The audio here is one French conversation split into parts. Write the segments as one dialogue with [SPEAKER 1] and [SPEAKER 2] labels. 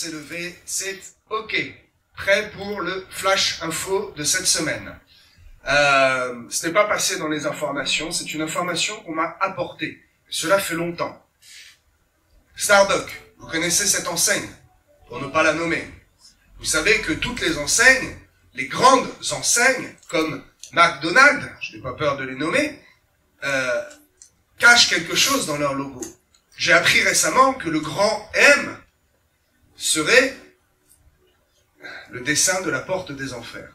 [SPEAKER 1] s'est levé, c'est OK. Prêt pour le flash info de cette semaine. Ce n'est pas passé dans les informations, c'est une information qu'on m'a apportée. Cela fait longtemps. Starbucks, vous connaissez cette enseigne, pour ne pas la nommer. Vous savez que toutes les enseignes, les grandes enseignes, comme McDonald's, je n'ai pas peur de les nommer, cachent quelque chose dans leur logo. J'ai appris récemment que le grand M serait le dessin de la porte des enfers.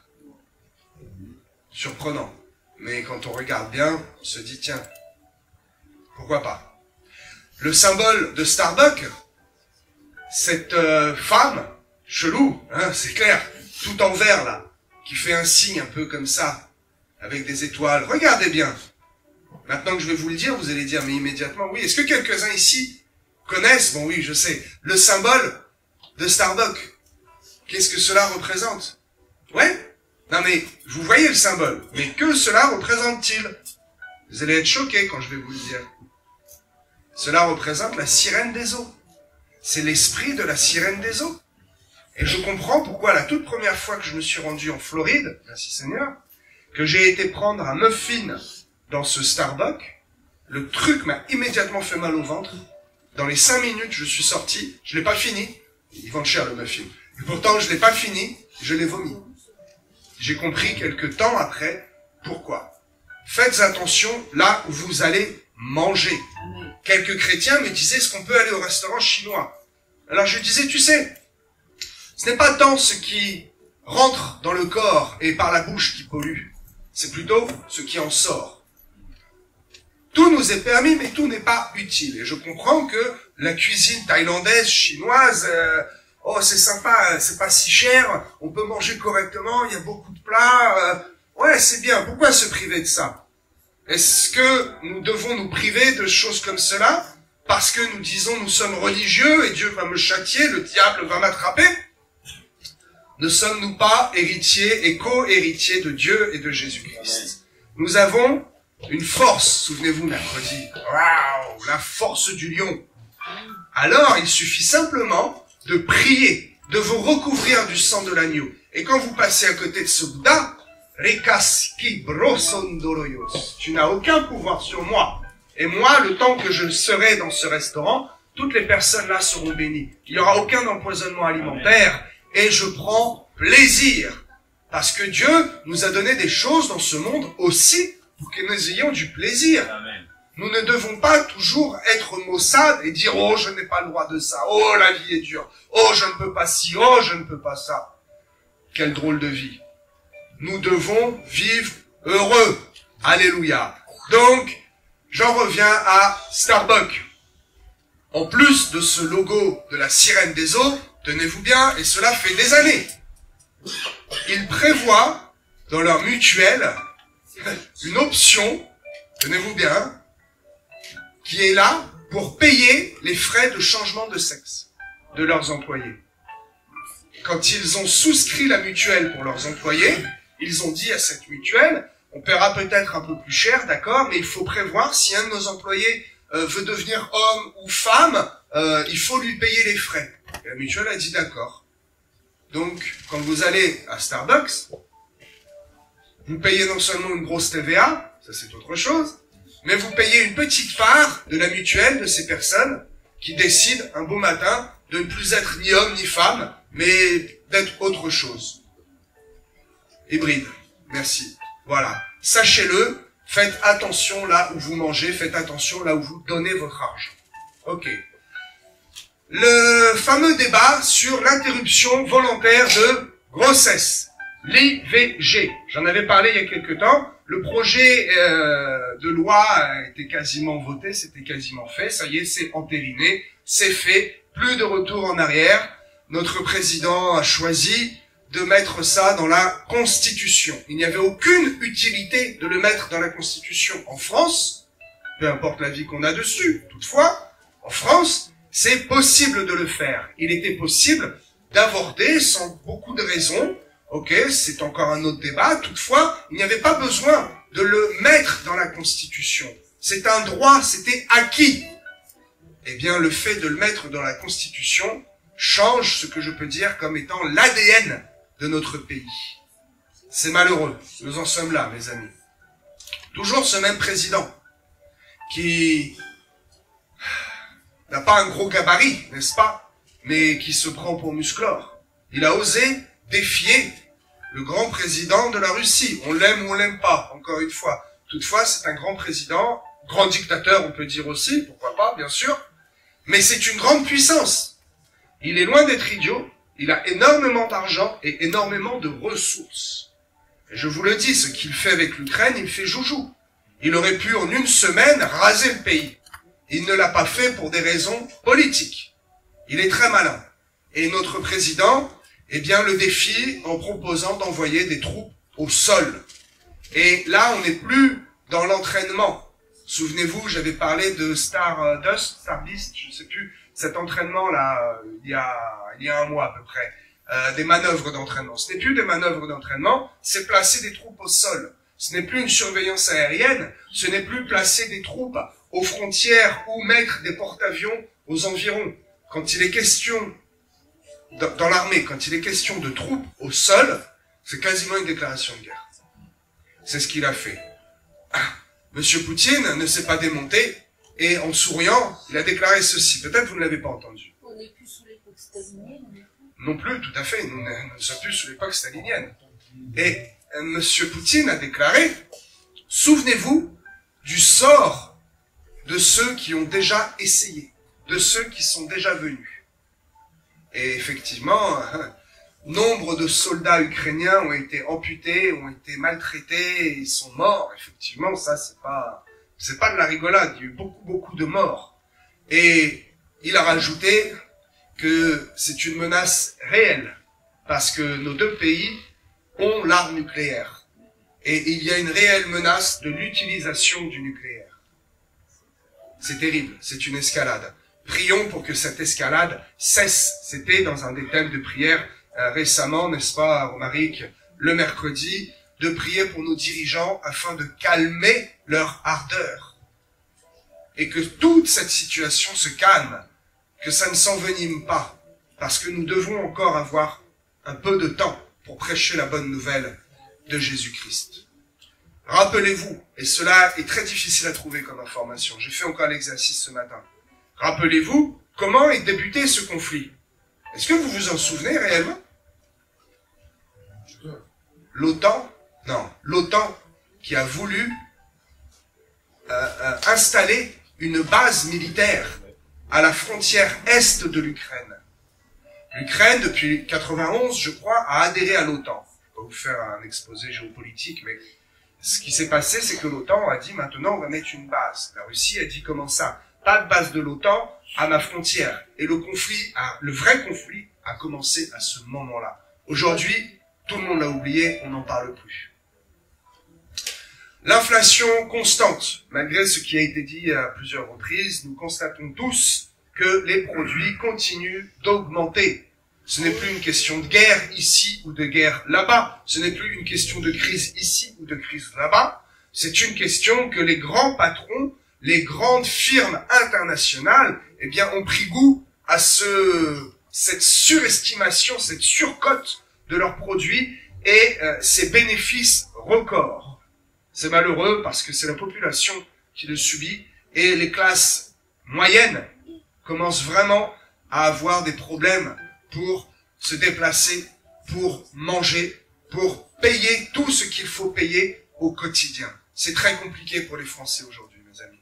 [SPEAKER 1] Surprenant. Mais quand on regarde bien, on se dit, tiens, pourquoi pas? Le symbole de Starbucks, cette femme, chelou, hein, c'est clair, tout en vert là, qui fait un signe un peu comme ça, avec des étoiles. Regardez bien. Maintenant que je vais vous le dire, vous allez dire, mais immédiatement, oui. Est-ce que quelques-uns ici connaissent, bon oui, je sais, le symbole de Starbucks? Qu'est-ce que cela représente? Ouais? Non mais, vous voyez le symbole, mais que cela représente-t-il? Vous allez être choqués quand je vais vous le dire. Cela représente la sirène des eaux. C'est l'esprit de la sirène des eaux. Et je comprends pourquoi la toute première fois que je me suis rendu en Floride, merci Seigneur, que j'ai été prendre un muffin dans ce Starbucks, le truc m'a immédiatement fait mal au ventre. Dans les 5 minutes, je suis sorti, je l'ai pas fini. Ils vendent cher le muffin. Et pourtant, je l'ai pas fini, je l'ai vomi. J'ai compris quelques temps après pourquoi. Faites attention là où vous allez manger. Quelques chrétiens me disaient, est-ce qu'on peut aller au restaurant chinois? Alors je disais, tu sais, ce n'est pas tant ce qui rentre dans le corps et par la bouche qui pollue, c'est plutôt ce qui en sort. Tout nous est permis, mais tout n'est pas utile. Et je comprends que la cuisine thaïlandaise, chinoise, oh c'est sympa, c'est pas si cher, on peut manger correctement, il y a beaucoup de plats, ouais c'est bien, pourquoi se priver de ça? Est-ce que nous devons nous priver de choses comme cela parce que nous disons nous sommes religieux et Dieu va me châtier, le diable va m'attraper? Ne sommes-nous pas héritiers et co-héritiers de Dieu et de Jésus-Christ? Nous avons une force, souvenez-vous mercredi, waouh, la force du lion. Alors il suffit simplement de prier, de vous recouvrir du sang de l'agneau. Et quand vous passez à côté de ce Bouddha, tu n'as aucun pouvoir sur moi. Et moi, le temps que je serai dans ce restaurant, toutes les personnes là seront bénies. Il n'y aura aucun empoisonnement alimentaire. Et je prends plaisir. Parce que Dieu nous a donné des choses dans ce monde aussi pour que nous ayons du plaisir. Amen. Nous ne devons pas toujours être maussades et dire « Oh, je n'ai pas le droit de ça. Oh, la vie est dure. Oh, je ne peux pas ci. Oh, je ne peux pas ça. » Quelle drôle de vie. Nous devons vivre heureux. Alléluia. Donc, j'en reviens à Starbucks. En plus de ce logo de la sirène des eaux, tenez-vous bien, et cela fait des années, ils prévoient dans leur mutuelle une option, tenez-vous bien, qui est là pour payer les frais de changement de sexe de leurs employés. Quand ils ont souscrit la mutuelle pour leurs employés, ils ont dit à cette mutuelle, on paiera peut-être un peu plus cher, d'accord, mais il faut prévoir si un de nos employés veut devenir homme ou femme, il faut lui payer les frais. Et la mutuelle a dit d'accord. Donc, quand vous allez à Starbucks, vous payez non seulement une grosse TVA, ça c'est autre chose, mais vous payez une petite part de la mutuelle de ces personnes qui décident un beau matin de ne plus être ni homme ni femme, mais d'être autre chose. Hybride. Merci. Voilà. Sachez-le, faites attention là où vous mangez, faites attention là où vous donnez votre argent. Ok. Le fameux débat sur l'interruption volontaire de grossesse. L'IVG. J'en avais parlé il y a quelque temps. Le projet de loi a été quasiment voté, c'était quasiment fait. Ça y est, c'est entériné, c'est fait. Plus de retour en arrière. Notre président a choisi de mettre ça dans la Constitution. Il n'y avait aucune utilité de le mettre dans la Constitution en France, peu importe l'avis qu'on a dessus. Toutefois, en France, c'est possible de le faire. Il était possible d'avorter sans beaucoup de raisons. Ok, c'est encore un autre débat. Toutefois, il n'y avait pas besoin de le mettre dans la Constitution. C'est un droit, c'était acquis. Eh bien, le fait de le mettre dans la Constitution change ce que je peux dire comme étant l'ADN de notre pays. C'est malheureux. Nous en sommes là, mes amis. Toujours ce même président qui n'a pas un gros gabarit, n'est-ce pas, mais qui se prend pour musclore. Il a osé défier le grand président de la Russie. On l'aime ou on l'aime pas, encore une fois. Toutefois, c'est un grand président, grand dictateur, on peut dire aussi, pourquoi pas, bien sûr. Mais c'est une grande puissance. Il est loin d'être idiot. Il a énormément d'argent et énormément de ressources. Et je vous le dis, ce qu'il fait avec l'Ukraine, il fait joujou. Il aurait pu en une semaine raser le pays. Il ne l'a pas fait pour des raisons politiques. Il est très malin. Et notre président, eh bien, le défie en proposant d'envoyer des troupes au sol. Et là, on n'est plus dans l'entraînement. Souvenez-vous, j'avais parlé de Stardust, je ne sais plus, cet entraînement-là, il y a un mois à peu près, des manœuvres d'entraînement. Ce n'est plus des manœuvres d'entraînement, c'est placer des troupes au sol. Ce n'est plus une surveillance aérienne, ce n'est plus placer des troupes aux frontières ou mettre des porte-avions aux environs. Quand il est question, dans l'armée, quand il est question de troupes au sol, c'est quasiment une déclaration de guerre. C'est ce qu'il a fait. Monsieur Poutine ne s'est pas démonté et en souriant, il a déclaré ceci. Peut-être vous ne l'avez pas entendu.
[SPEAKER 2] On n'est plus sous l'époque stalinienne.
[SPEAKER 1] Non plus, tout à fait. Nous ne sommes plus sous l'époque stalinienne. Et Monsieur Poutine a déclaré, souvenez-vous du sort de ceux qui ont déjà essayé, de ceux qui sont déjà venus. Et effectivement, nombre de soldats ukrainiens ont été amputés, ont été maltraités, et ils sont morts. Effectivement, ça, c'est pas de la rigolade. Il y a eu beaucoup de morts. Et il a rajouté que c'est une menace réelle, parce que nos deux pays ont l'arme nucléaire. Et il y a une réelle menace de l'utilisation du nucléaire. C'est terrible, c'est une escalade. Prions pour que cette escalade cesse. C'était dans un des thèmes de prière récemment, n'est-ce pas, Romaric, le mercredi, de prier pour nos dirigeants afin de calmer leur ardeur. Et que toute cette situation se calme, que ça ne s'envenime pas, parce que nous devons encore avoir un peu de temps pour prêcher la bonne nouvelle de Jésus-Christ. Rappelez-vous, et cela est très difficile à trouver comme information, j'ai fait encore l'exercice ce matin. Rappelez-vous comment est débuté ce conflit. Est-ce que vous vous en souvenez réellement? L'OTAN, non, l'OTAN qui a voulu installer une base militaire à la frontière est de l'Ukraine. L'Ukraine, depuis 91, je crois, a adhéré à l'OTAN. Je ne vais pas vous faire un exposé géopolitique, mais ce qui s'est passé, c'est que l'OTAN a dit, maintenant, on va mettre une base. La Russie a dit, comment ça? Pas de base de l'OTAN à ma frontière. Et le vrai conflit a commencé à ce moment-là. Aujourd'hui, tout le monde l'a oublié, on n'en parle plus. L'inflation constante, malgré ce qui a été dit à plusieurs reprises, nous constatons tous que les produits continuent d'augmenter. Ce n'est plus une question de guerre ici ou de guerre là-bas. Ce n'est plus une question de crise ici ou de crise là-bas. C'est une question que les grands patrons, les grandes firmes internationales, eh bien, ont pris goût à cette surestimation, cette surcote de leurs produits et ces bénéfices records. C'est malheureux parce que c'est la population qui le subit et les classes moyennes commencent vraiment à avoir des problèmes pour se déplacer, pour manger, pour payer tout ce qu'il faut payer au quotidien. C'est très compliqué pour les Français aujourd'hui, mes amis.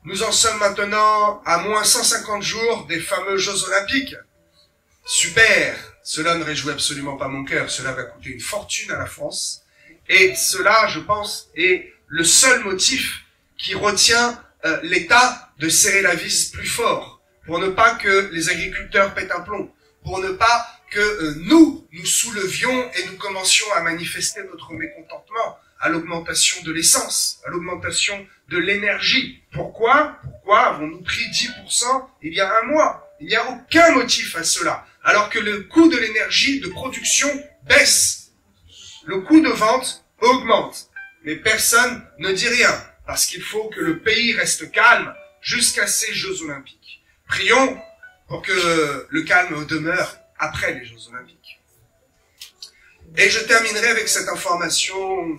[SPEAKER 1] Nous en sommes maintenant à moins 150 jours des fameux Jeux Olympiques. Super! Cela ne réjouit absolument pas mon cœur. Cela va coûter une fortune à la France. Et cela, je pense, est le seul motif qui retient l'État de serrer la vis plus fort, pour ne pas que les agriculteurs pètent un plomb, pour ne pas que nous soulevions et nous commencions à manifester notre mécontentement à l'augmentation de l'essence, à l'augmentation de l'énergie. Pourquoi avons-nous pris 10% il y a un mois? Il n'y a aucun motif à cela, alors que le coût de l'énergie de production baisse. Le coût de vente augmente, mais personne ne dit rien, parce qu'il faut que le pays reste calme jusqu'à ces Jeux Olympiques. Prions pour que le calme demeure après les Jeux Olympiques. Et je terminerai avec cette information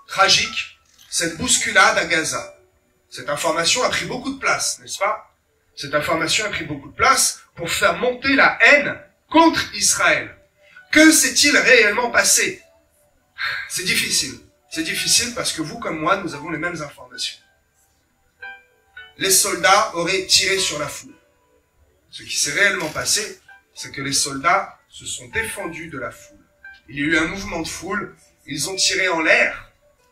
[SPEAKER 1] tragique, cette bousculade à Gaza. Cette information a pris beaucoup de place, n'est-ce pas? Cette information a pris beaucoup de place pour faire monter la haine contre Israël. Que s'est-il réellement passé? C'est difficile. C'est difficile parce que vous comme moi, nous avons les mêmes informations. Les soldats auraient tiré sur la foule. Ce qui s'est réellement passé, c'est que les soldats se sont défendus de la foule. Il y a eu un mouvement de foule, ils ont tiré en l'air,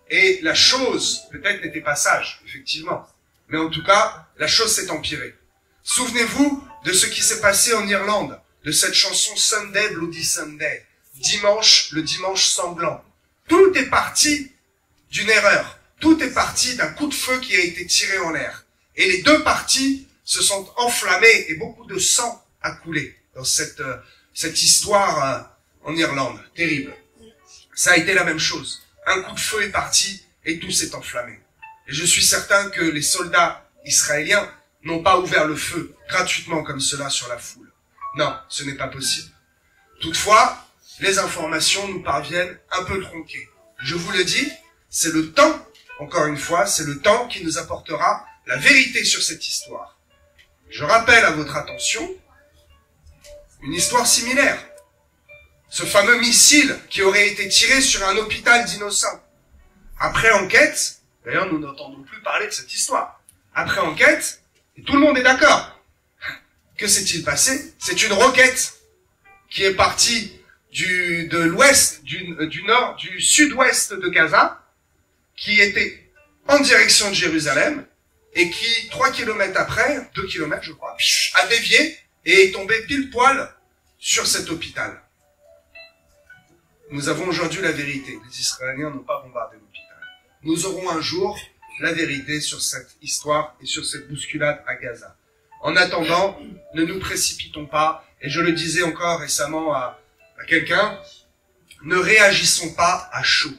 [SPEAKER 1] et la chose, peut-être n'était pas sage, effectivement, mais en tout cas, la chose s'est empirée. Souvenez-vous de ce qui s'est passé en Irlande, de cette chanson Sunday Bloody Sunday, dimanche, le dimanche sanglant. Tout est parti d'une erreur, tout est parti d'un coup de feu qui a été tiré en l'air. Et les deux parties se sont enflammées et beaucoup de sang a coulé dans cette histoire en Irlande. Terrible. Ça a été la même chose. Un coup de feu est parti et tout s'est enflammé. Et je suis certain que les soldats israéliens n'ont pas ouvert le feu gratuitement comme cela sur la foule. Non, ce n'est pas possible. Toutefois, les informations nous parviennent un peu tronquées. Je vous le dis, c'est le temps, encore une fois, c'est le temps qui nous apportera la vérité sur cette histoire. Je rappelle à votre attention une histoire similaire. Ce fameux missile qui aurait été tiré sur un hôpital d'innocents. Après enquête, d'ailleurs nous n'entendons plus parler de cette histoire. Après enquête, et tout le monde est d'accord. Que s'est-il passé? C'est une roquette qui est partie du sud-ouest de Gaza, qui était en direction de Jérusalem, et qui, 3 kilomètres après, 2 kilomètres je crois, a dévié et est tombé pile poil sur cet hôpital. Nous avons aujourd'hui la vérité. Les Israéliens n'ont pas bombardé l'hôpital. Nous aurons un jour la vérité sur cette histoire et sur cette bousculade à Gaza. En attendant, ne nous précipitons pas, et je le disais encore récemment à quelqu'un, ne réagissons pas à chaud.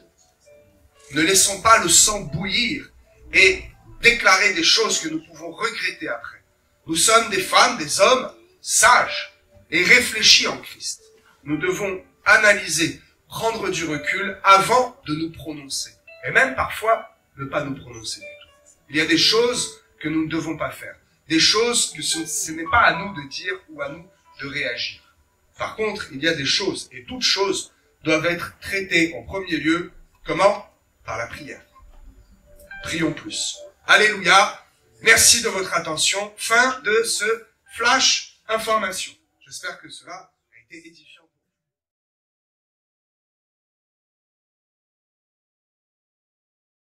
[SPEAKER 1] Ne laissons pas le sang bouillir et déclarer des choses que nous pouvons regretter après. Nous sommes des femmes, des hommes sages et réfléchis en Christ. Nous devons analyser, prendre du recul avant de nous prononcer. Et même parfois, ne pas nous prononcer du tout. Il y a des choses que nous ne devons pas faire. Des choses que ce n'est pas à nous de dire ou à nous de réagir. Par contre, il y a des choses, et toutes choses doivent être traitées en premier lieu. Comment? Par la prière. Prions plus. Alléluia. Merci de votre attention. Fin de ce flash information. J'espère que cela a été édifiant pour vous.